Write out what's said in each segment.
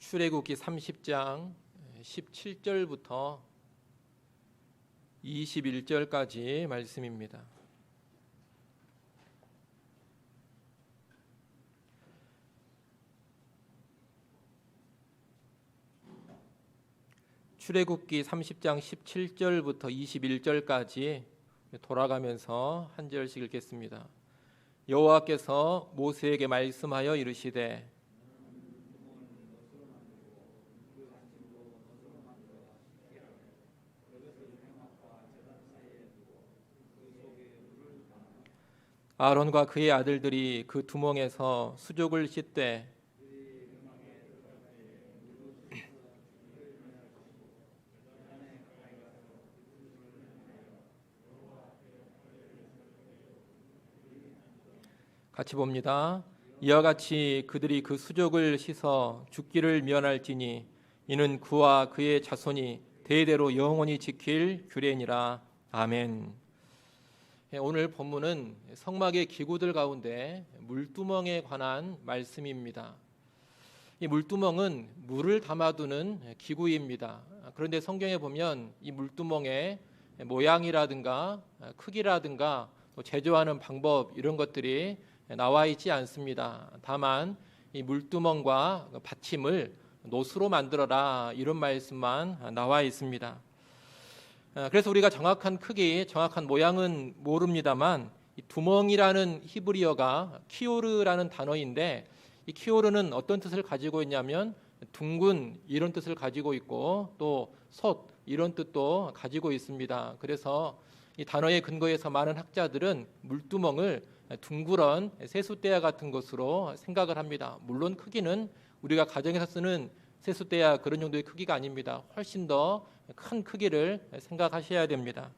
출애굽기 30장 17절부터 21절까지 말씀입니다. 출애굽기 30장 17절부터 21절까지 돌아가면서 한 절씩 읽겠습니다. 여호와께서 모세에게 말씀하여 이르시되 아론과 그의 아들들이 그 두멍에서 수족을 씻되 같이 봅니다. 이와 같이 그들이 그 수족을 씻어 죽기를 면할지니 이는 그와 그의 자손이 대대로 영원히 지킬 규례니라. 아멘. 오늘 본문은 성막의 기구들 가운데 물두멍에 관한 말씀입니다. 이 물두멍은 물을 담아두는 기구입니다. 그런데 성경에 보면 이 물두멍의 모양이라든가 크기라든가 또 제조하는 방법 이런 것들이 나와 있지 않습니다. 다만 이 물두멍과 받침을 노수로 만들어라 이런 말씀만 나와 있습니다. 그래서 우리가 정확한 크기, 정확한 모양은 모릅니다만 이 두멍이라는 히브리어가 키오르라는 단어인데 이 키오르는 어떤 뜻을 가지고 있냐면 둥근 이런 뜻을 가지고 있고 또 솥 이런 뜻도 가지고 있습니다. 그래서 이 단어의 근거에서 많은 학자들은 물두멍을 둥그런 세숫대야 같은 것으로 생각을 합니다. 물론 크기는 우리가 가정에서 쓰는 세숫대야 그런 정도의 크기가 아닙니다. 훨씬 더 큰 크기를 생각하셔야 됩니다.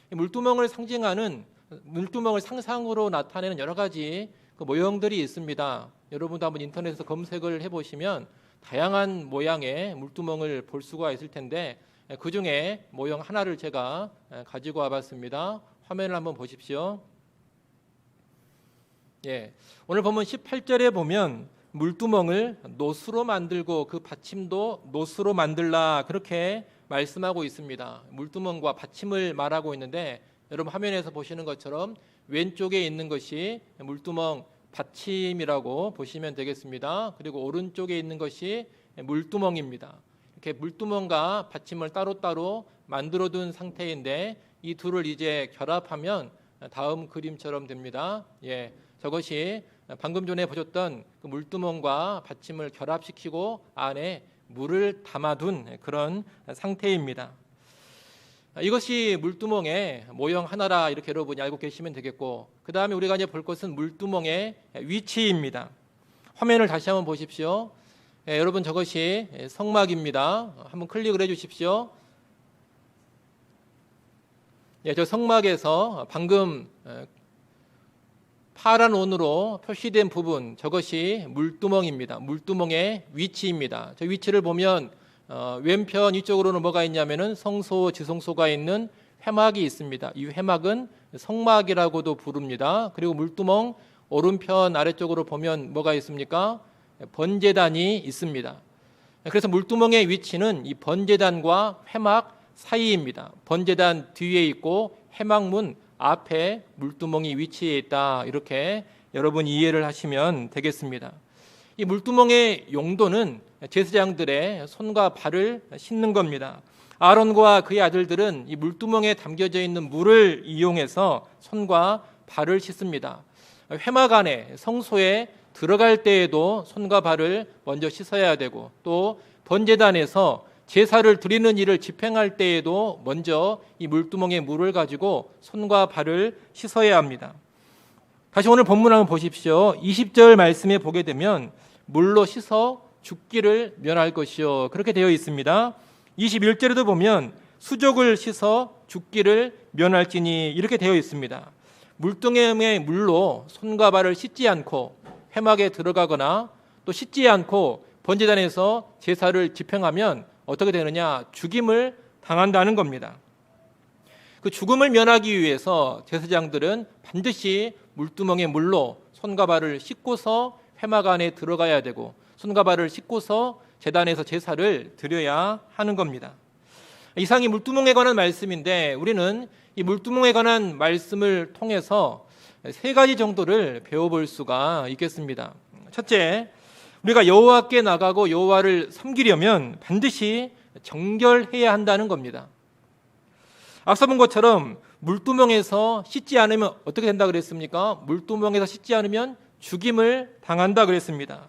물두멍을 상징하는 물두멍을 상상으로 나타내는 여러 가지 그 모형들이 있습니다. 여러분도 한번 인터넷에서 검색을 해보시면 다양한 모양의 물두멍을 볼 수가 있을 텐데 그 중에 모형 하나를 제가 가지고 와봤습니다. 화면을 한번 보십시오. 오늘 보면 18절에 보면 물두멍을 노수로 만들고 그 받침도 노수로 만들라 그렇게 말씀하고 있습니다. 물두멍과 받침을 말하고 있는데 여러분 화면에서 보시는 것처럼 왼쪽에 있는 것이 물두멍 받침이라고 보시면 되겠습니다. 그리고 오른쪽에 있는 것이 물두멍입니다. 이렇게 물두멍과 받침을 따로따로 만들어둔 상태인데 이 둘을 이제 결합하면 다음 그림처럼 됩니다. 저것이 방금 전에 보셨던 그 물두멍과 받침을 결합시키고 안에 물을 담아둔 그런 상태입니다. 이것이 물두멍의 모형 하나라 이렇게 여러분이 알고 계시면 되겠고 그 다음에 우리가 이제 볼 것은 물두멍의 위치입니다. 화면을 다시 한번 보십시오. 여러분 저것이 성막입니다. 한번 클릭을 해주십시오. 저 성막에서 방금 파란 원으로 표시된 부분 저것이 물두멍입니다. 물두멍의 위치입니다. 저 위치를 보면 왼편 이쪽으로는 뭐가 있냐면은 성소, 지성소가 있는 회막이 있습니다. 이 회막은 성막이라고도 부릅니다. 그리고 물두멍 오른편 아래쪽으로 보면 뭐가 있습니까? 번제단이 있습니다. 그래서 물두멍의 위치는 이 번제단과 회막 사이입니다. 번제단 뒤에 있고 회막문 앞에 물두멍이 위치해 있다 이렇게 여러분 이해를 하시면 되겠습니다. 이 물두멍의 용도는 제사장들의 손과 발을 씻는 겁니다. 아론과 그의 아들들은 이 물두멍에 담겨져 있는 물을 이용해서 손과 발을 씻습니다. 회막 안에 성소에 들어갈 때에도 손과 발을 먼저 씻어야 되고 또 번제단에서 제사를 드리는 일을 집행할 때에도 먼저 이 물두멍에 물을 가지고 손과 발을 씻어야 합니다. 다시 오늘 본문 한번 보십시오. 20절 말씀에 보게 되면 물로 씻어 죽기를 면할 것이요 그렇게 되어 있습니다. 21절에도 보면 수족을 씻어 죽기를 면할지니 이렇게 되어 있습니다. 물두멍의 물로 손과 발을 씻지 않고 회막에 들어가거나 또 씻지 않고 번제단에서 제사를 집행하면 어떻게 되느냐? 죽임을 당한다는 겁니다. 그 죽음을 면하기 위해서 제사장들은 반드시 물두멍의 물로 손과 발을 씻고서 회막 안에 들어가야 되고 손과 발을 씻고서 제단에서 제사를 드려야 하는 겁니다. 이상이 물두멍에 관한 말씀인데 우리는 이 물두멍에 관한 말씀을 통해서 세 가지 정도를 배워볼 수가 있겠습니다. 첫째, 우리가 여호와께 나가고 여호와를 섬기려면 반드시 정결해야 한다는 겁니다. 앞서 본 것처럼 물두멍에서 씻지 않으면 어떻게 된다 그랬습니까? 물두멍에서 씻지 않으면 죽임을 당한다 그랬습니다.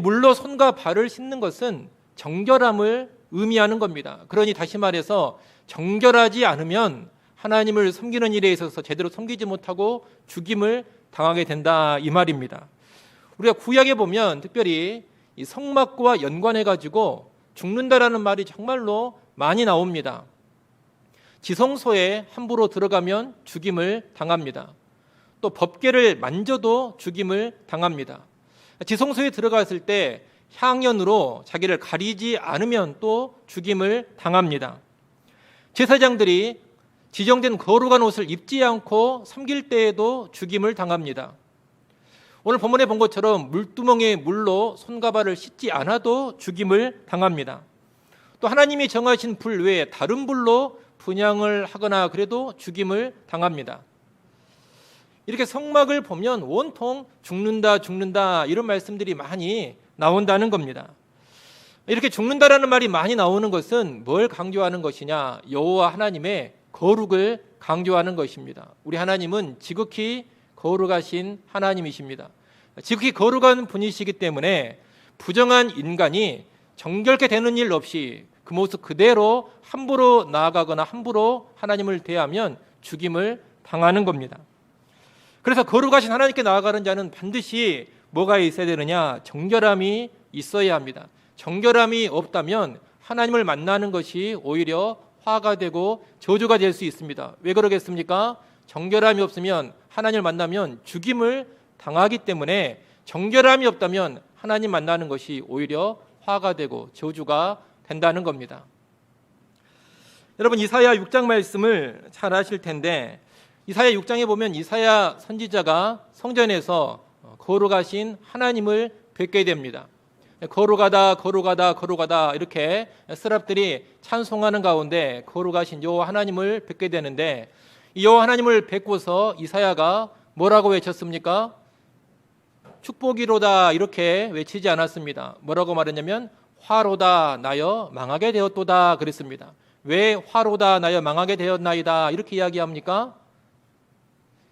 물로 손과 발을 씻는 것은 정결함을 의미하는 겁니다. 그러니 다시 말해서 정결하지 않으면 하나님을 섬기는 일에 있어서 제대로 섬기지 못하고 죽임을 당하게 된다 이 말입니다. 우리가 구약에 보면 특별히 이 성막과 연관해 가지고 죽는다라는 말이 정말로 많이 나옵니다. 지성소에 함부로 들어가면 죽임을 당합니다. 또 법궤를 만져도 죽임을 당합니다. 지성소에 들어갔을 때 향연으로 자기를 가리지 않으면 또 죽임을 당합니다. 제사장들이 지정된 거룩한 옷을 입지 않고 섬길 때에도 죽임을 당합니다. 오늘 본문에 본 것처럼 물두멍에 물로 손과 발을 씻지 않아도 죽임을 당합니다. 또 하나님이 정하신 불 외에 다른 불로 분향을 하거나 그래도 죽임을 당합니다. 이렇게 성막을 보면 온통 죽는다 이런 말씀들이 많이 나온다는 겁니다. 이렇게 죽는다라는 말이 많이 나오는 것은 뭘 강조하는 것이냐? 여호와 하나님의 거룩을 강조하는 것입니다. 우리 하나님은 지극히 거룩하신 하나님이십니다. 지극히 거룩한 분이시기 때문에 부정한 인간이 정결케 되는 일 없이 그 모습 그대로 함부로 나아가거나 함부로 하나님을 대하면 죽임을 당하는 겁니다. 그래서 거룩하신 하나님께 나아가는 자는 반드시 뭐가 있어야 되느냐? 정결함이 있어야 합니다. 정결함이 없다면 하나님을 만나는 것이 오히려 화가 되고 저주가 될 수 있습니다. 왜 그러겠습니까? 정결함이 없으면 하나님을 만나면 죽임을 당하기 때문에 정결함이 없다면 하나님 만나는 것이 오히려 화가 되고 저주가 된다는 겁니다. 여러분 이사야 6장 말씀을 잘 아실 텐데 이사야 6장에 보면 이사야 선지자가 성전에서 거룩하신 하나님을 뵙게 됩니다. 거룩하다 이렇게 스랍들이 찬송하는 가운데 거룩하신 여호와 하나님을 뵙게 되는데 이 여호와 하나님을 뵙고서 이사야가 뭐라고 외쳤습니까? 축복이로다 이렇게 외치지 않았습니다. 뭐라고 말했냐면 화로다 나여 망하게 되었도다 그랬습니다. 왜 화로다 나여 망하게 되었나이다 이렇게 이야기합니까?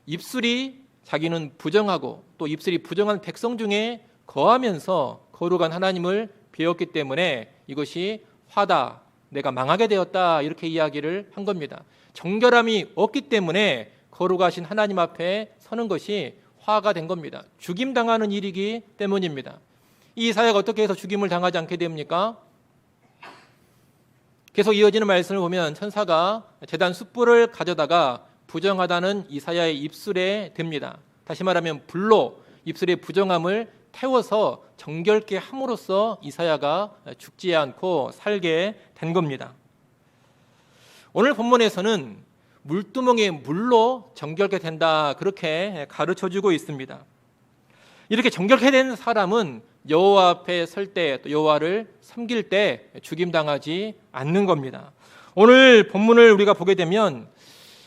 입술이 자기는 부정하고 또 입술이 부정한 백성 중에 거하면서 거룩한 하나님을 배웠기 때문에 이것이 화다, 내가 망하게 되었다 이렇게 이야기를 한 겁니다. 정결함이 없기 때문에 거룩하신 하나님 앞에 서는 것이 화가 된 겁니다. 죽임당하는 일이기 때문입니다. 이 이사야가 어떻게 해서 죽임을 당하지 않게 됩니까? 계속 이어지는 말씀을 보면 천사가 제단 숯불을 가져다가 부정하다는 이사야의 입술에 댑니다. 다시 말하면 불로 입술의 부정함을 태워서 정결케 함으로써 이사야가 죽지 않고 살게 된 겁니다. 오늘 본문에서는 물두멍에 물로 정결케 된다 그렇게 가르쳐주고 있습니다. 이렇게 정결케 된 사람은 여호와 앞에 설 때 또 여호와를 섬길 때 죽임당하지 않는 겁니다. 오늘 본문을 우리가 보게 되면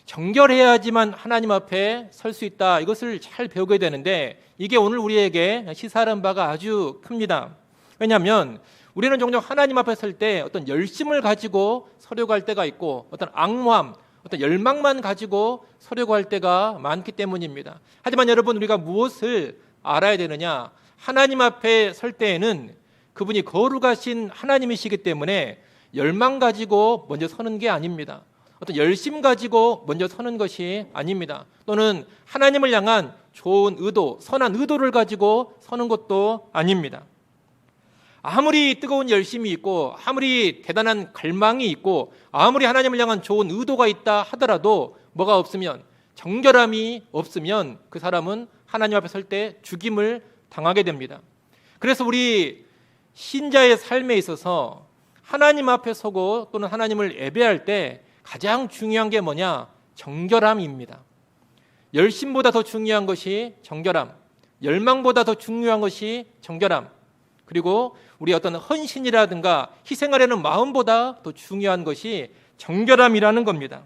정결해야지만 하나님 앞에 설 수 있다 이것을 잘 배우게 되는데 이게 오늘 우리에게 시사하는 바가 아주 큽니다. 왜냐하면 우리는 종종 하나님 앞에 설 때 어떤 열심을 가지고 서려고 할 때가 있고 어떤 앙모함, 어떤 열망만 가지고 서려고 할 때가 많기 때문입니다. 하지만 여러분 우리가 무엇을 알아야 되느냐? 하나님 앞에 설 때에는 그분이 거룩하신 하나님이시기 때문에 열망 가지고 먼저 서는 게 아닙니다. 어떤 열심 가지고 먼저 서는 것이 아닙니다. 또는 하나님을 향한 좋은 의도, 선한 의도를 가지고 서는 것도 아닙니다. 아무리 뜨거운 열심이 있고 아무리 대단한 갈망이 있고 아무리 하나님을 향한 좋은 의도가 있다 하더라도 뭐가 없으면 정결함이 없으면 그 사람은 하나님 앞에 설 때 죽임을 당하게 됩니다. 그래서 우리 신자의 삶에 있어서 하나님 앞에 서고 또는 하나님을 예배할 때 가장 중요한 게 뭐냐? 정결함입니다. 열심보다 더 중요한 것이 정결함, 열망보다 더 중요한 것이 정결함. 그리고 우리 어떤 헌신이라든가 희생하려는 마음보다 더 중요한 것이 정결함이라는 겁니다.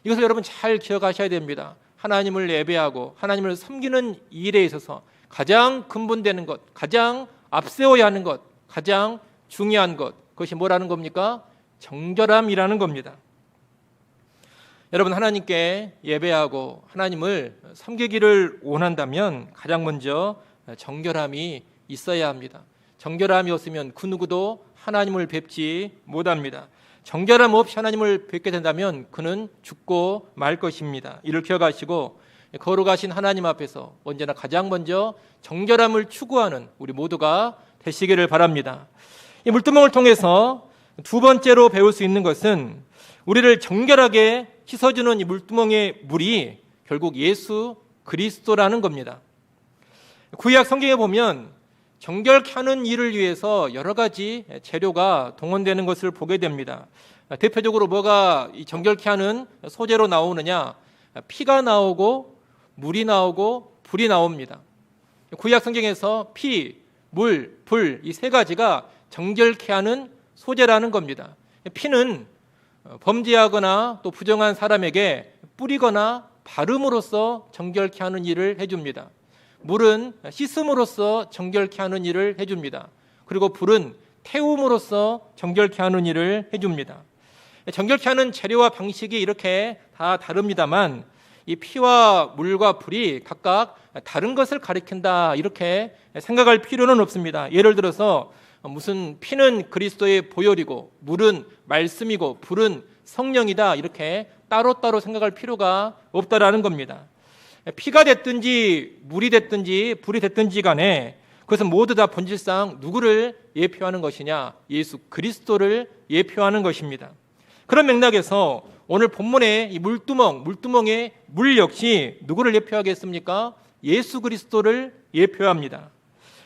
이것을 여러분 잘 기억하셔야 됩니다. 하나님을 예배하고 하나님을 섬기는 일에 있어서 가장 근본되는 것, 가장 앞세워야 하는 것, 가장 중요한 것, 그것이 뭐라는 겁니까? 정결함이라는 겁니다. 여러분, 하나님께 예배하고 하나님을 섬기기를 원한다면 가장 먼저 정결함이 있어야 합니다. 정결함이 없으면 그 누구도 하나님을 뵙지 못합니다. 정결함 없이 하나님을 뵙게 된다면 그는 죽고 말 것입니다. 이를 기억하시고 거룩하신 하나님 앞에서 언제나 가장 먼저 정결함을 추구하는 우리 모두가 되시기를 바랍니다. 이 물두멍을 통해서 두 번째로 배울 수 있는 것은 우리를 정결하게 씻어주는 이 물두멍의 물이 결국 예수 그리스도라는 겁니다. 구약 성경에 보면 정결케 하는 일을 위해서 여러 가지 재료가 동원되는 것을 보게 됩니다. 대표적으로 뭐가 이 정결케 하는 소재로 나오느냐? 피가 나오고 물이 나오고 불이 나옵니다. 구약 성경에서 피, 물, 불 이 세 가지가 정결케 하는 소재라는 겁니다. 피는 범죄하거나 또 부정한 사람에게 뿌리거나 바름으로써 정결케 하는 일을 해줍니다. 물은 씻음으로써 정결케 하는 일을 해줍니다. 그리고 불은 태움으로써 정결케 하는 일을 해줍니다. 정결케 하는 재료와 방식이 이렇게 다 다릅니다만 이 피와 물과 불이 각각 다른 것을 가리킨다 이렇게 생각할 필요는 없습니다. 예를 들어서 무슨 피는 그리스도의 보혈이고 물은 말씀이고 불은 성령이다 이렇게 따로따로 생각할 필요가 없다라는 겁니다. 피가 됐든지 물이 됐든지 불이 됐든지 간에 그것은 모두 다 본질상 누구를 예표하는 것이냐? 예수 그리스도를 예표하는 것입니다. 그런 맥락에서 오늘 본문의 이 물두멍의 물 역시 누구를 예표하겠습니까? 예수 그리스도를 예표합니다.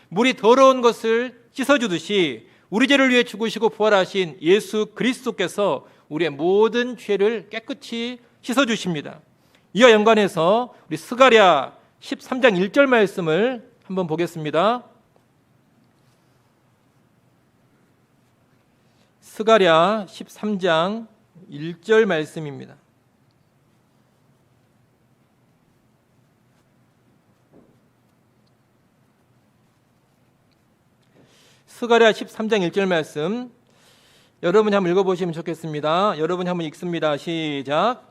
물이 더러운 것을 씻어주듯이 우리 죄를 위해 죽으시고 부활하신 예수 그리스도께서 우리의 모든 죄를 깨끗이 씻어주십니다. 이와 연관해서 우리 스가랴 13장 1절 말씀을 한번 보겠습니다. 스가랴 13장 1절 말씀입니다. 스가랴 13장 1절 말씀 여러분이 한번 읽어보시면 좋겠습니다. 여러분이 한번 읽습니다. 시작.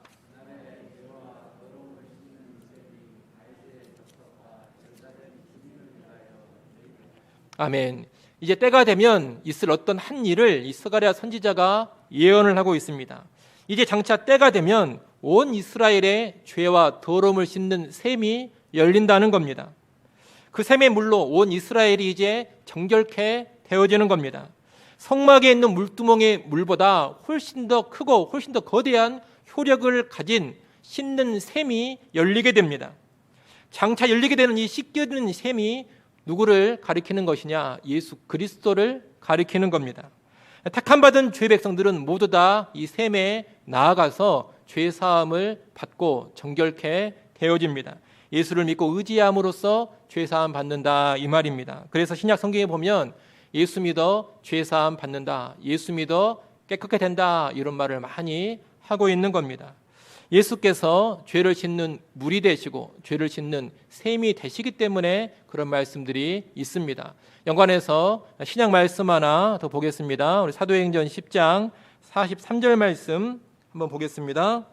아멘. 이제 때가 되면 있을 어떤 한 일을 이 스가랴 선지자가 예언을 하고 있습니다. 이제 장차 때가 되면 온 이스라엘의 죄와 더러움을 씻는 샘이 열린다는 겁니다. 그 샘의 물로 온 이스라엘이 이제 정결케 되어지는 겁니다. 성막에 있는 물두멍의 물보다 훨씬 더 크고 훨씬 더 거대한 효력을 가진 씻는 샘이 열리게 됩니다. 장차 열리게 되는 이 씻겨지는 샘이 누구를 가리키는 것이냐? 예수 그리스도를 가리키는 겁니다. 택함받은 죄 백성들은 모두 다 이 샘에 나아가서 죄 사함을 받고 정결케 되어집니다. 예수를 믿고 의지함으로써 죄 사함 받는다 이 말입니다. 그래서 신약 성경에 보면 예수 믿어 죄 사함 받는다, 예수 믿어 깨끗게 된다 이런 말을 많이 하고 있는 겁니다. 예수께서 죄를 씻는 물이 되시고 죄를 씻는 샘이 되시기 때문에 그런 말씀들이 있습니다. 연관해서 신약 말씀 하나 더 보겠습니다. 우리 사도행전 10장 43절 말씀 한번 보겠습니다.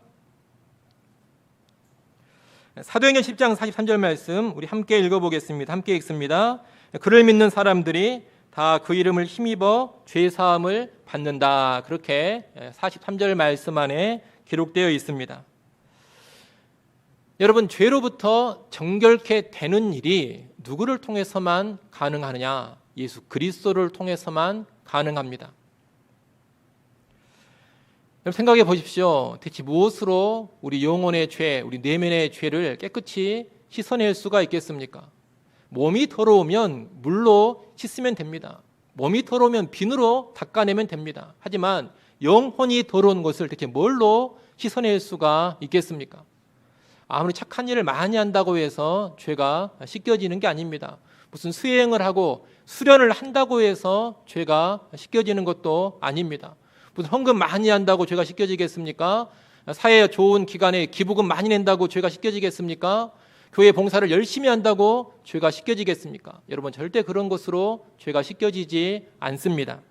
사도행전 10장 43절 말씀 우리 함께 읽어보겠습니다. 함께 읽습니다. 그를 믿는 사람들이 다 그 이름을 힘입어 죄 사함을 받는다. 그렇게 43절 말씀 안에 기록되어 있습니다. 여러분, 죄로부터 정결케 되는 일이 누구를 통해서만 가능하느냐? 예수 그리스도를 통해서만 가능합니다. 여러분 생각해 보십시오. 대체 무엇으로 우리 영혼의 죄, 우리 내면의 죄를 깨끗이 씻어낼 수가 있겠습니까? 몸이 더러우면 물로 씻으면 됩니다. 몸이 더러우면 비누로 닦아내면 됩니다. 하지만 영혼이 더러운 것을 대체 뭘로 씻어낼 수가 있겠습니까? 아무리 착한 일을 많이 한다고 해서 죄가 씻겨지는 게 아닙니다. 무슨 수행을 하고 수련을 한다고 해서 죄가 씻겨지는 것도 아닙니다. 무슨 헌금 많이 한다고 죄가 씻겨지겠습니까? 사회에 좋은 기관에 기부금 많이 낸다고 죄가 씻겨지겠습니까? 교회 봉사를 열심히 한다고 죄가 씻겨지겠습니까? 여러분, 절대 그런 것으로 죄가 씻겨지지 않습니다.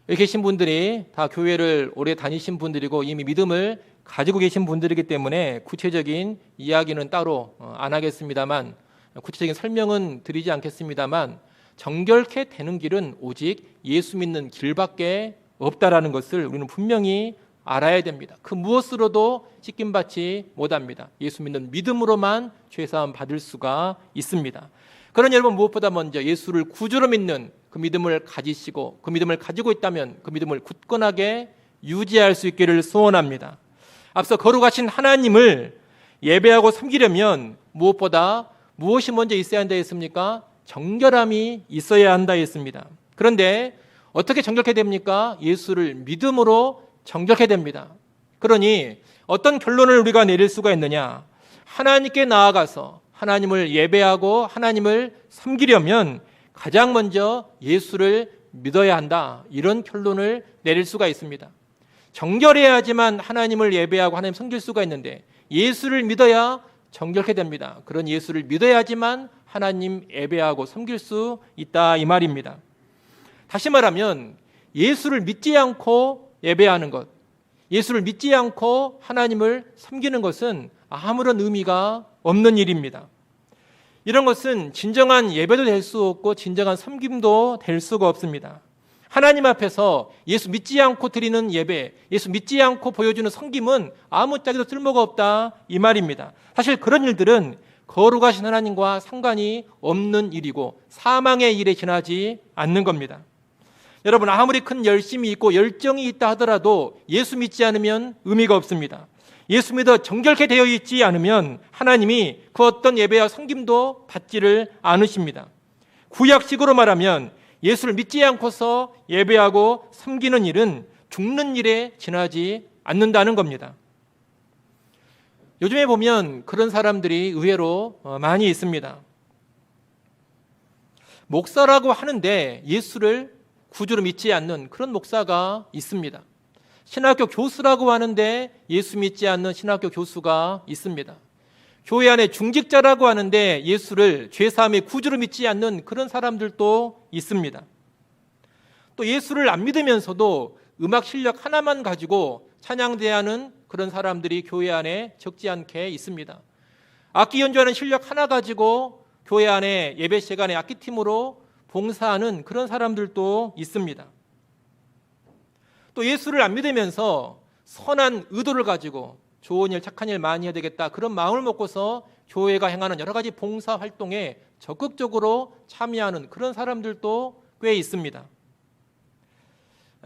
여기 계신 분들이 다 교회를 오래 다니신 분들이고 이미 믿음을 가지고 계신 분들이기 때문에 구체적인 이야기는 따로 안 하겠습니다만, 구체적인 설명은 드리지 않겠습니다만, 정결케 되는 길은 오직 예수 믿는 길밖에 없다라는 것을 우리는 분명히 알아야 됩니다. 그 무엇으로도 씻김받지 못합니다. 예수 믿는 믿음으로만 죄사함 받을 수가 있습니다. 그런 여러분, 무엇보다 먼저 예수를 구주로 믿는 그 믿음을 가지시고 그 믿음을 가지고 있다면 그 믿음을 굳건하게 유지할 수 있기를 소원합니다. 앞서 거룩하신 하나님을 예배하고 섬기려면 무엇보다 무엇이 먼저 있어야 한다 했습니까? 정결함이 있어야 한다 했습니다. 그런데 어떻게 정결케 됩니까? 예수를 믿음으로 정결케 됩니다. 그러니 어떤 결론을 우리가 내릴 수가 있느냐? 하나님께 나아가서 하나님을 예배하고 하나님을 섬기려면 가장 먼저 예수를 믿어야 한다. 이런 결론을 내릴 수가 있습니다. 정결해야지만 하나님을 예배하고 하나님 섬길 수가 있는데 예수를 믿어야 정결케 됩니다. 그런 예수를 믿어야지만 하나님 예배하고 섬길 수 있다 이 말입니다. 다시 말하면 예수를 믿지 않고 예배하는 것, 예수를 믿지 않고 하나님을 섬기는 것은 아무런 의미가 없는 일입니다. 이런 것은 진정한 예배도 될 수 없고 진정한 섬김도 될 수가 없습니다. 하나님 앞에서 예수 믿지 않고 드리는 예배, 예수 믿지 않고 보여주는 섬김은 아무짝에도 쓸모가 없다 이 말입니다. 사실 그런 일들은 거룩하신 하나님과 상관이 없는 일이고 사망의 일에 지나지 않는 겁니다. 여러분, 아무리 큰 열심이 있고 열정이 있다 하더라도 예수 믿지 않으면 의미가 없습니다. 예수 믿어 정결케 되어 있지 않으면 하나님이 그 어떤 예배와 섬김도 받지를 않으십니다. 구약식으로 말하면 예수를 믿지 않고서 예배하고 섬기는 일은 죽는 일에 지나지 않는다는 겁니다. 요즘에 보면 그런 사람들이 의외로 많이 있습니다. 목사라고 하는데 예수를 구주로 믿지 않는 그런 목사가 있습니다. 신학교 교수라고 하는데 예수 믿지 않는 신학교 교수가 있습니다. 교회 안에 중직자라고 하는데 예수를 죄사함의 구주로 믿지 않는 그런 사람들도 있습니다. 또 예수를 안 믿으면서도 음악 실력 하나만 가지고 찬양대하는 그런 사람들이 교회 안에 적지 않게 있습니다. 악기 연주하는 실력 하나 가지고 교회 안에 예배 시간에 악기팀으로 봉사하는 그런 사람들도 있습니다. 또 예수를 안 믿으면서 선한 의도를 가지고 좋은 일, 착한 일 많이 해야 되겠다 그런 마음을 먹고서 교회가 행하는 여러 가지 봉사 활동에 적극적으로 참여하는 그런 사람들도 꽤 있습니다.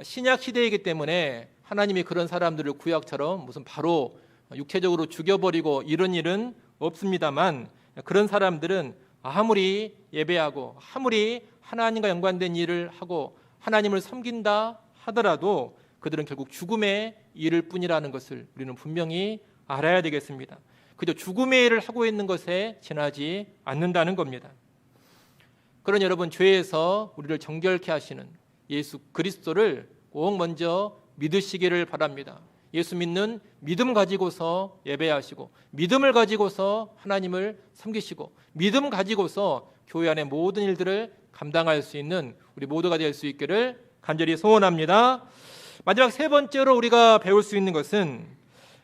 신약 시대이기 때문에 하나님이 그런 사람들을 구약처럼 무슨 바로 육체적으로 죽여버리고 이런 일은 없습니다만, 그런 사람들은 아무리 예배하고 아무리 하나님과 연관된 일을 하고 하나님을 섬긴다 하더라도 그들은 결국 죽음의 일일 뿐이라는 것을 우리는 분명히 알아야 되겠습니다. 그저 죽음의 일을 하고 있는 것에 지나지 않는다는 겁니다. 그런 여러분, 죄에서 우리를 정결케 하시는 예수 그리스도를 꼭 먼저 믿으시기를 바랍니다. 예수 믿는 믿음 가지고서 예배하시고 믿음을 가지고서 하나님을 섬기시고 믿음 가지고서 교회 안의 모든 일들을 감당할 수 있는 우리 모두가 될 수 있기를 간절히 소원합니다. 마지막 세 번째로 우리가 배울 수 있는 것은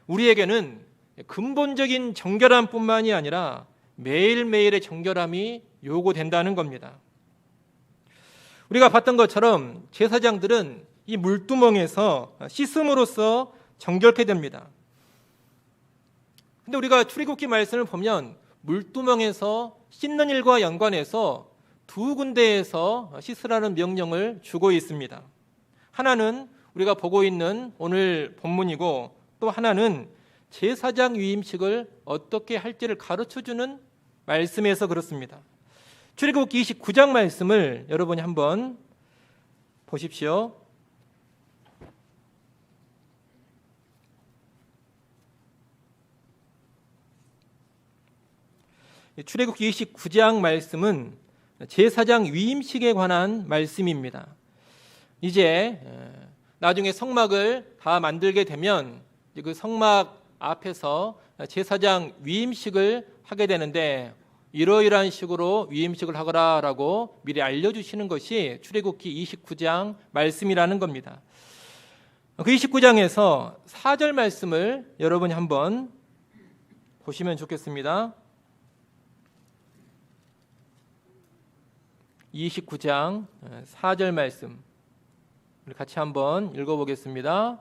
우리에게는 근본적인 정결함뿐만이 아니라 매일매일의 정결함이 요구된다는 겁니다. 우리가 봤던 것처럼 제사장들은 이 물두멍에서 씻음으로써 정결케 됩니다. 근데 우리가 출애굽기 말씀을 보면 물두멍에서 씻는 일과 연관해서 두 군데에서 씻으라는 명령을 주고 있습니다. 하나는 우리가 보고 있는 오늘 본문이고, 또 하나는 제사장 위임식을 어떻게 할지를 가르쳐주는 말씀에서 그렇습니다. 출애굽기 29장 말씀을 여러분이 한번 보십시오. 출애굽기 29장 말씀은 제사장 위임식에 관한 말씀입니다. 이제 나중에 성막을 다 만들게 되면 그 성막 앞에서 제사장 위임식을 하게 되는데 이러이러한 식으로 위임식을 하거라라고 미리 알려주시는 것이 출애굽기 29장 말씀이라는 겁니다. 그 29장에서 4절 말씀을 여러분이 한번 보시면 좋겠습니다. 29장 4절 말씀 같이 한번 읽어보겠습니다.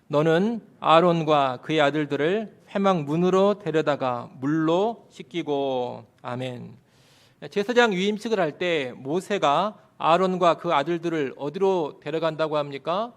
너는 아론과 그의 아들들을 회막 문으로 데려다가 물로 씻기고. 아멘. 제사장 위임식을 할 때 모세가 아론과 그 아들들을 어디로 데려간다고 합니까?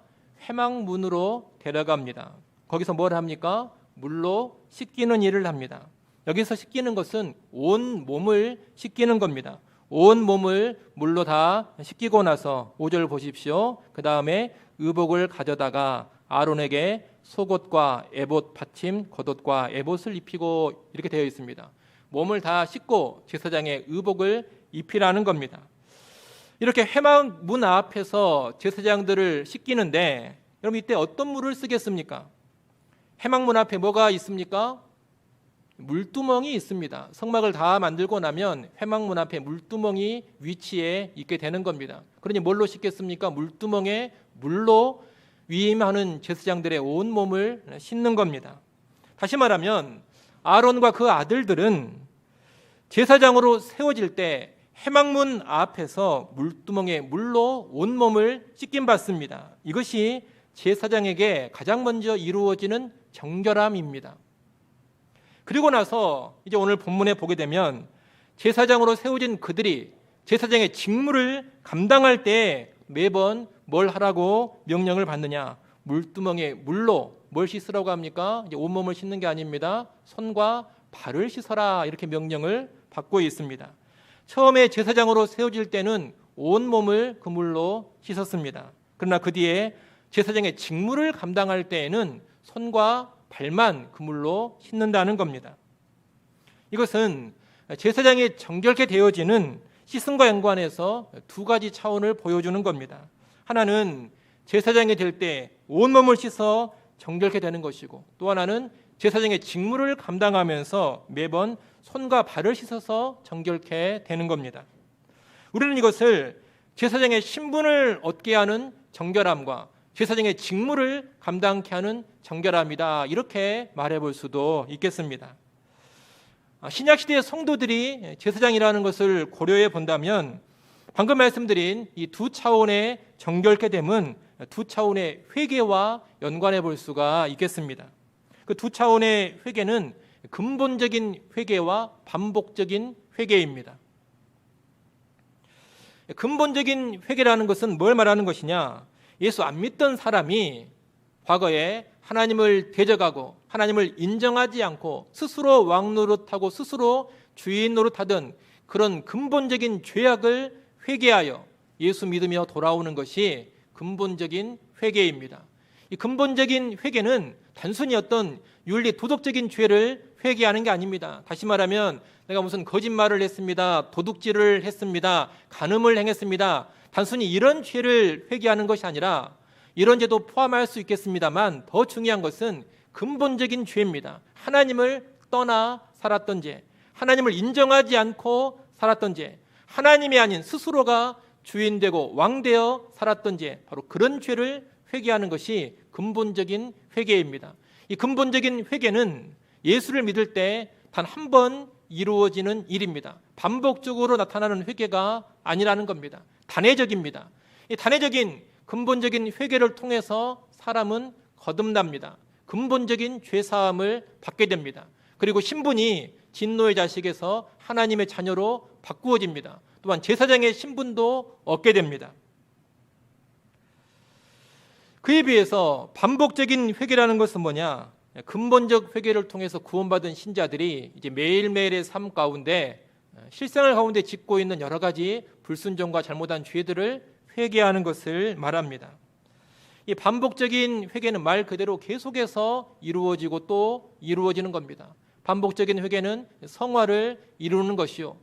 회막 문으로 데려갑니다. 거기서 뭘 합니까? 물로 씻기는 일을 합니다. 여기서 씻기는 것은 온 몸을 씻기는 겁니다. 온 몸을 물로 다 씻기고 나서 5절 보십시오. 그 다음에 의복을 가져다가 아론에게 속옷과 에봇 받침 겉옷과 에봇을 입히고 이렇게 되어 있습니다. 몸을 다 씻고 제사장의 의복을 입히라는 겁니다. 이렇게 회막 문 앞에서 제사장들을 씻기는데 여러분 이때 어떤 물을 쓰겠습니까? 회막 문 앞에 뭐가 있습니까? 물두멍이 있습니다. 성막을 다 만들고 나면 회막 문 앞에 물두멍이 위치해 있게 되는 겁니다. 그러니 뭘로 씻겠습니까? 물두멍에 물로 위임하는 제사장들의 온 몸을 씻는 겁니다. 다시 말하면 아론과 그 아들들은 제사장으로 세워질 때 회막문 앞에서 물두멍에 물로 온 몸을 씻김 받습니다. 이것이 제사장에게 가장 먼저 이루어지는 정결함입니다. 그리고 나서 이제 오늘 본문에 보게 되면 제사장으로 세워진 그들이 제사장의 직무를 감당할 때 매번 뭘 하라고 명령을 받느냐? 물두멍에 물로 뭘 씻으라고 합니까? 이제 온몸을 씻는 게 아닙니다. 손과 발을 씻어라 이렇게 명령을 받고 있습니다. 처음에 제사장으로 세워질 때는 온몸을 그 물로 씻었습니다. 그러나 그 뒤에 제사장의 직무를 감당할 때에는 손과 발만 그 물로 씻는다는 겁니다. 이것은 제사장이 정결케 되어지는 씻음과 연관해서 두 가지 차원을 보여주는 겁니다. 하나는 제사장이 될 때 온몸을 씻어 정결케 되는 것이고, 또 하나는 제사장의 직무를 감당하면서 매번 손과 발을 씻어서 정결케 되는 겁니다. 우리는 이것을 제사장의 신분을 얻게 하는 정결함과 제사장의 직무를 감당케 하는 정결함이다 이렇게 말해볼 수도 있겠습니다. 신약시대의 성도들이 제사장이라는 것을 고려해 본다면 방금 말씀드린 이 두 차원의 정결케 됨은 두 차원의 회개와 연관해 볼 수가 있겠습니다. 그 두 차원의 회개는 근본적인 회개와 반복적인 회개입니다. 근본적인 회개라는 것은 뭘 말하는 것이냐? 예수 안 믿던 사람이 과거에 하나님을 대적하고 하나님을 인정하지 않고 스스로 왕 노릇하고 스스로 주인 노릇하던 그런 근본적인 죄악을 회개하여 예수 믿으며 돌아오는 것이 근본적인 회개입니다. 이 근본적인 회개는 단순히 어떤 윤리 도덕적인 죄를 회개하는 게 아닙니다. 다시 말하면 내가 무슨 거짓말을 했습니다. 도둑질을 했습니다. 간음을 행했습니다. 단순히 이런 죄를 회개하는 것이 아니라 이런 죄도 포함할 수 있겠습니다만 더 중요한 것은 근본적인 죄입니다. 하나님을 떠나 살았던 죄, 하나님을 인정하지 않고 살았던 죄, 하나님이 아닌 스스로가 주인되고 왕되어 살았던 죄, 바로 그런 죄를 회개하는 것이 근본적인 회개입니다. 이 근본적인 회개는 예수를 믿을 때 단 한 번 이루어지는 일입니다. 반복적으로 나타나는 회개가 아니라는 겁니다. 단회적입니다. 이 단회적인 근본적인 회개를 통해서 사람은 거듭납니다. 근본적인 죄사함을 받게 됩니다. 그리고 신분이 진노의 자식에서 하나님의 자녀로 바꾸어집니다. 또한 제사장의 신분도 얻게 됩니다. 그에 비해서 반복적인 회개라는 것은 뭐냐? 근본적 회개를 통해서 구원받은 신자들이 이제 매일매일의 삶 가운데 실생활 가운데 짓고 있는 여러 가지 불순종과 잘못한 죄들을 회개하는 것을 말합니다. 이 반복적인 회개는 말 그대로 계속해서 이루어지고 또 이루어지는 겁니다. 반복적인 회개는 성화를 이루는 것이요,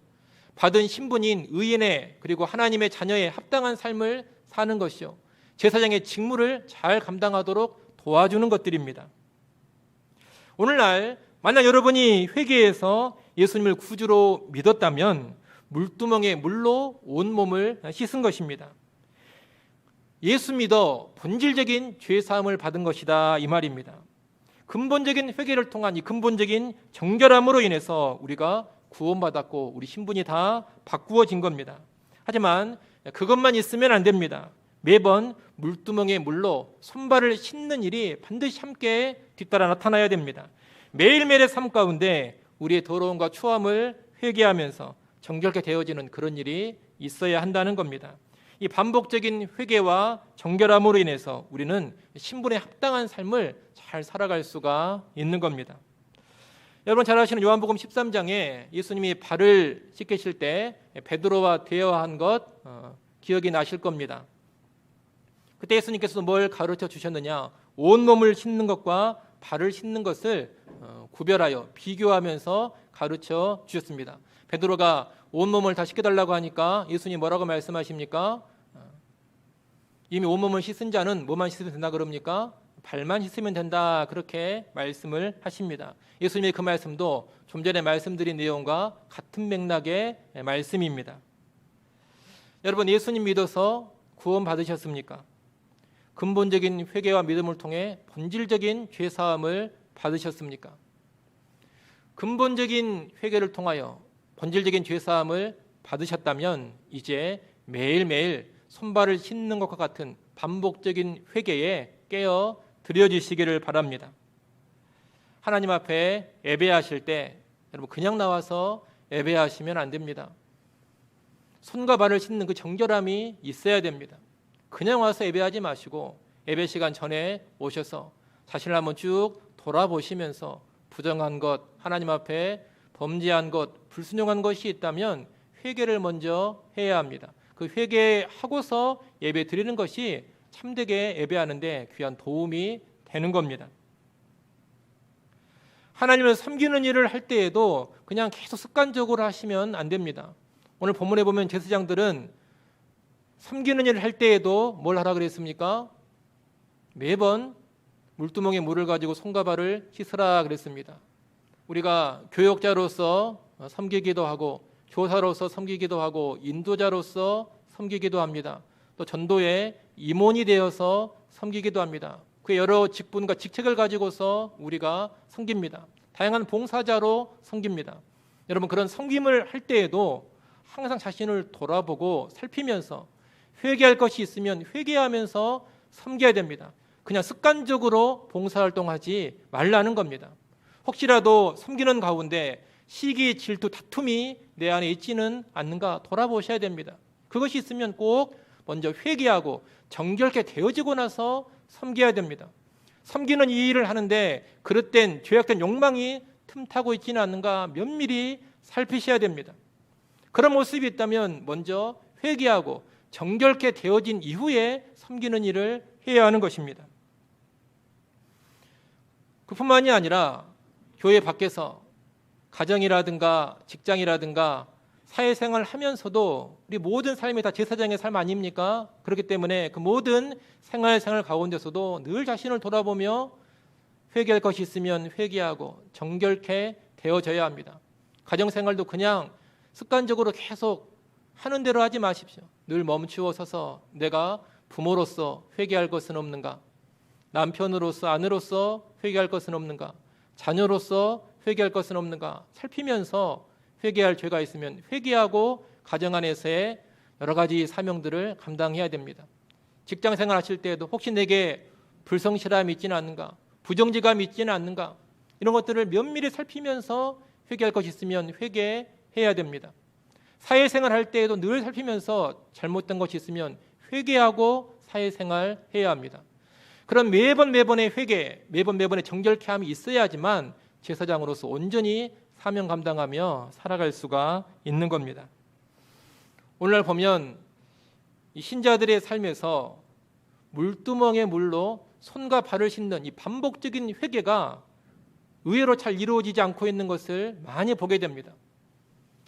받은 신분인 의인의 그리고 하나님의 자녀의 합당한 삶을 사는 것이요, 제사장의 직무를 잘 감당하도록 도와주는 것들입니다. 오늘날 만약 여러분이 회개해서 예수님을 구주로 믿었다면 물두멍에 물로 온몸을 씻은 것입니다. 예수 믿어 본질적인 죄사함을 받은 것이다, 이 말입니다. 근본적인 회개를 통한 이 근본적인 정결함으로 인해서 우리가 구원받았고 우리 신분이 다 바꾸어진 겁니다. 하지만 그것만 있으면 안 됩니다. 매번 물두멍에 물로 손발을 씻는 일이 반드시 함께 뒤따라 나타나야 됩니다. 매일매일의 삶 가운데 우리의 더러움과 추함을 회개하면서 정결케 되어지는 그런 일이 있어야 한다는 겁니다. 이 반복적인 회개와 정결함으로 인해서 우리는 신분에 합당한 삶을 잘 살아갈 수가 있는 겁니다. 여러분 잘 아시는 요한복음 13장에 예수님이 발을 씻기실 때 베드로와 대화한 것 기억이 나실 겁니다. 그때 예수님께서 뭘 가르쳐 주셨느냐? 온몸을 씻는 것과 발을 씻는 것을 구별하여 비교하면서 가르쳐 주셨습니다. 베드로가 온몸을 다 씻겨달라고 하니까 예수님 뭐라고 말씀하십니까? 이미 온몸을 씻은 자는 뭐만 씻으면 된다 그럽니까? 발만 씻으면 된다, 그렇게 말씀을 하십니다. 예수님의 그 말씀도 좀 전에 말씀드린 내용과 같은 맥락의 말씀입니다. 여러분 예수님 믿어서 구원 받으셨습니까? 근본적인 회개와 믿음을 통해 본질적인 죄사함을 받으셨습니까? 근본적인 회개를 통하여 본질적인 죄사함을 받으셨다면 이제 매일매일 손발을 씻는 것과 같은 반복적인 회개에 깨어 드려지시기를 바랍니다. 하나님 앞에 예배하실 때 여러분 그냥 나와서 예배하시면 안 됩니다. 손과 발을 씻는 그 정결함이 있어야 됩니다. 그냥 와서 예배하지 마시고 예배 시간 전에 오셔서 자신을 한번 쭉 돌아보시면서 부정한 것, 하나님 앞에 범죄한 것, 불순종한 것이 있다면 회개를 먼저 해야 합니다. 그 회개하고서 예배 드리는 것이 참되게 예배하는데 귀한 도움이 되는 겁니다. 하나님을 섬기는 일을 할 때에도 그냥 계속 습관적으로 하시면 안 됩니다. 오늘 본문에 보면 제사장들은 섬기는 일을 할 때에도 뭘 하라 그랬습니까? 매번 물두멍에 물을 가지고 손과 발을 씻으라 그랬습니다. 우리가 교역자로서 섬기기도 하고 교사로서 섬기기도 하고 인도자로서 섬기기도 합니다. 또 전도의 임원이 되어서 섬기기도 합니다. 그 여러 직분과 직책을 가지고서 우리가 섬깁니다. 다양한 봉사자로 섬깁니다. 여러분 그런 섬김을 할 때에도 항상 자신을 돌아보고 살피면서 회개할 것이 있으면 회개하면서 섬겨야 됩니다. 그냥 습관적으로 봉사활동하지 말라는 겁니다. 혹시라도 섬기는 가운데 시기, 질투, 다툼이 내 안에 있지는 않는가 돌아보셔야 됩니다. 그것이 있으면 꼭 먼저 회개하고 정결케 되어지고 나서 섬겨야 됩니다. 섬기는 이 일을 하는데 그릇된 죄악된 욕망이 틈타고 있지는 않는가 면밀히 살피셔야 됩니다. 그런 모습이 있다면 먼저 회개하고 정결케 되어진 이후에 섬기는 일을 해야 하는 것입니다. 그뿐만이 아니라 교회 밖에서 가정이라든가 직장이라든가 사회생활을 하면서도 우리 모든 삶이 다 제사장의 삶 아닙니까? 그렇기 때문에 그 모든 생활 가운데서도 늘 자신을 돌아보며 회개할 것이 있으면 회개하고 정결케 되어져야 합니다. 가정생활도 그냥 습관적으로 계속 하는 대로 하지 마십시오. 늘 멈추어 서서 내가 부모로서 회개할 것은 없는가? 남편으로서 아내로서 회개할 것은 없는가? 자녀로서 회개할 것은 없는가? 살피면서 회개할 죄가 있으면 회개하고 가정 안에서의 여러 가지 사명들을 감당해야 됩니다. 직장 생활 하실 때에도 혹시 내게 불성실함이 있지는 않는가? 부정직함이 있지는 않는가? 이런 것들을 면밀히 살피면서 회개할 것이 있으면 회개해야 됩니다. 사회생활 할 때에도 늘 살피면서 잘못된 것이 있으면 회개하고 사회생활 해야 합니다. 그런 매번의 회개, 매번의 정결케함이 있어야지만 제사장으로서 온전히 사명 감당하며 살아갈 수가 있는 겁니다. 오늘날 보면 이 신자들의 삶에서 물두멍에 물로 손과 발을 씻는 이 반복적인 회개가 의외로 잘 이루어지지 않고 있는 것을 많이 보게 됩니다.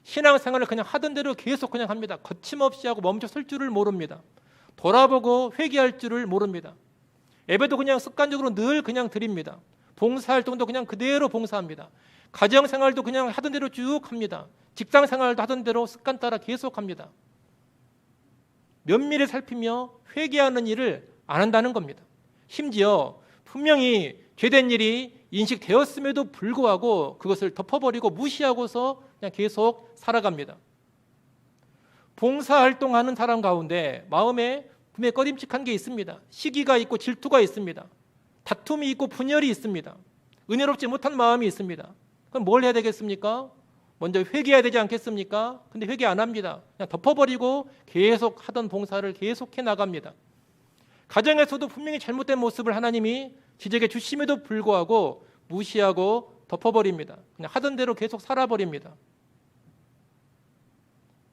신앙생활을 그냥 하던 대로 계속 그냥 합니다. 거침없이 하고 멈춰 설 줄을 모릅니다. 돌아보고 회개할 줄을 모릅니다. 예배도 그냥 습관적으로 늘 그냥 드립니다. 봉사활동도 그냥 그대로 봉사합니다. 가정생활도 그냥 하던 대로 쭉 합니다. 직장생활도 하던 대로 습관 따라 계속합니다. 면밀히 살피며 회개하는 일을 안 한다는 겁니다. 심지어 분명히 죄된 일이 인식되었음에도 불구하고 그것을 덮어버리고 무시하고서 그냥 계속 살아갑니다. 봉사활동하는 사람 가운데 마음에 분명히 꺼림칙한 게 있습니다. 시기가 있고 질투가 있습니다. 다툼이 있고 분열이 있습니다. 은혜롭지 못한 마음이 있습니다. 그럼 뭘 해야 되겠습니까? 먼저 회개해야 되지 않겠습니까? 근데 회개 안 합니다. 그냥 덮어버리고 계속 하던 봉사를 계속해 나갑니다. 가정에서도 분명히 잘못된 모습을 하나님이 지적해 주심에도 불구하고 무시하고 덮어버립니다. 그냥 하던 대로 계속 살아버립니다.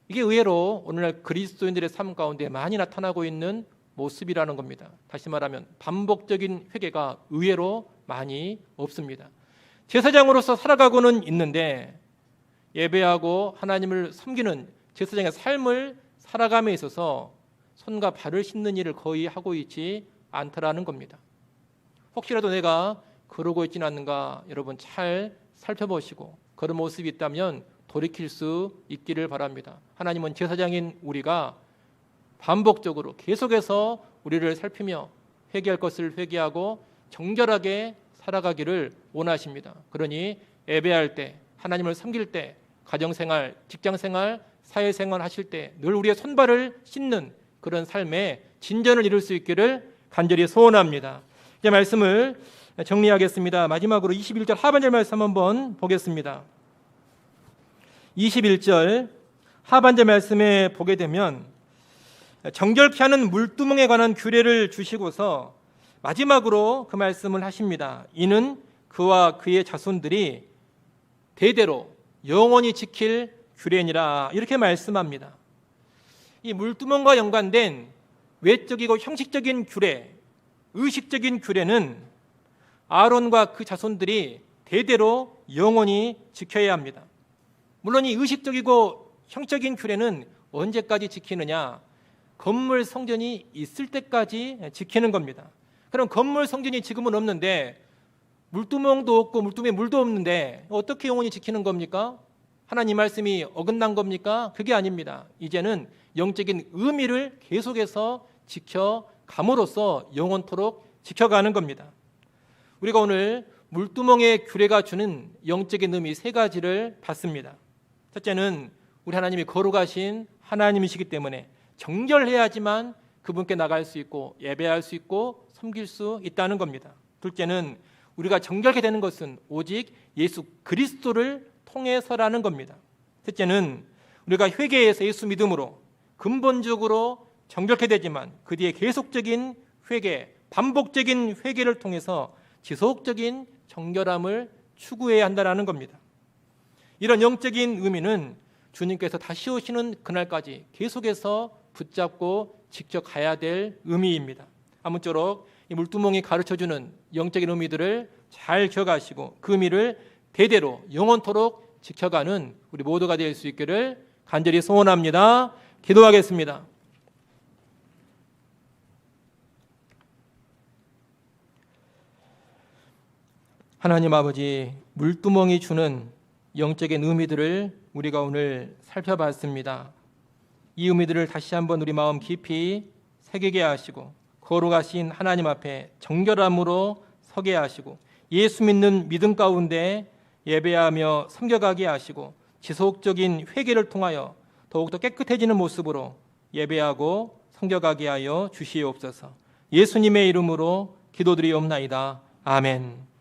이게 의외로 오늘날 그리스도인들의 삶 가운데 많이 나타나고 있는 모습이라는 겁니다. 다시 말하면 반복적인 회개가 의외로 많이 없습니다. 제사장으로서 살아가고는 있는데 예배하고 하나님을 섬기는 제사장의 삶을 살아감에 있어서 손과 발을 씻는 일을 거의 하고 있지 않더라는 겁니다. 혹시라도 내가 그러고 있지는 않는가 여러분 잘 살펴보시고 그런 모습이 있다면 돌이킬 수 있기를 바랍니다. 하나님은 제사장인 우리가 반복적으로 계속해서 우리를 살피며 회개할 것을 회개하고 정결하게 살아가기를 원하십니다. 그러니 예배할 때, 하나님을 섬길 때, 가정생활, 직장생활, 사회생활 하실 때 늘 우리의 손발을 씻는 그런 삶에 진전을 이룰 수 있기를 간절히 소원합니다. 이제 말씀을 정리하겠습니다. 마지막으로 21절 하반절 말씀 한번 보겠습니다. 21절 하반절 말씀에 보게 되면 정결케 하는 물두멍에 관한 규례를 주시고서 마지막으로 그 말씀을 하십니다. 이는 그와 그의 자손들이 대대로 영원히 지킬 규례니라 이렇게 말씀합니다. 이 물두멍과 연관된 외적이고 형식적인 규례, 의식적인 규례는 아론과 그 자손들이 대대로 영원히 지켜야 합니다. 물론 이 의식적이고 형적인 규례는 언제까지 지키느냐? 건물 성전이 있을 때까지 지키는 겁니다. 그럼 건물 성전이 지금은 없는데 물두멍도 없고 물두멍에 물도 없는데 어떻게 영원히 지키는 겁니까? 하나님 말씀이 어긋난 겁니까? 그게 아닙니다. 이제는 영적인 의미를 계속해서 지켜감으로써 영원토록 지켜가는 겁니다. 우리가 오늘 물두멍의 규례가 주는 영적인 의미 세 가지를 봤습니다. 첫째는 우리 하나님이 거룩하신 하나님이시기 때문에 정결해야지만 그분께 나갈 수 있고 예배할 수 있고 섬길 수 있다는 겁니다. 둘째는 우리가 정결케 되는 것은 오직 예수 그리스도를 통해서라는 겁니다. 셋째는 우리가 회개에서 예수 믿음으로 근본적으로 정결케 되지만 그 뒤에 계속적인 회개, 반복적인 회개를 통해서 지속적인 정결함을 추구해야 한다는 겁니다. 이런 영적인 의미는 주님께서 다시 오시는 그날까지 계속해서 붙잡고 직접 가야 될 의미입니다. 아무쪼록 이 물두멍이 가르쳐주는 영적인 의미들을 잘 기억하시고 그 의미를 대대로 영원토록 지켜가는 우리 모두가 될 수 있기를 간절히 소원합니다. 기도하겠습니다. 하나님 아버지, 물두멍이 주는 영적인 의미들을 우리가 오늘 살펴봤습니다. 이 의미들을 다시 한번 우리 마음 깊이 새기게 하시고 거룩하신 하나님 앞에 정결함으로 서게 하시고 예수 믿는 믿음 가운데 예배하며 섬겨가게 하시고 지속적인 회개를 통하여 더욱더 깨끗해지는 모습으로 예배하고 섬겨가게 하여 주시옵소서. 예수님의 이름으로 기도드리옵나이다. 아멘.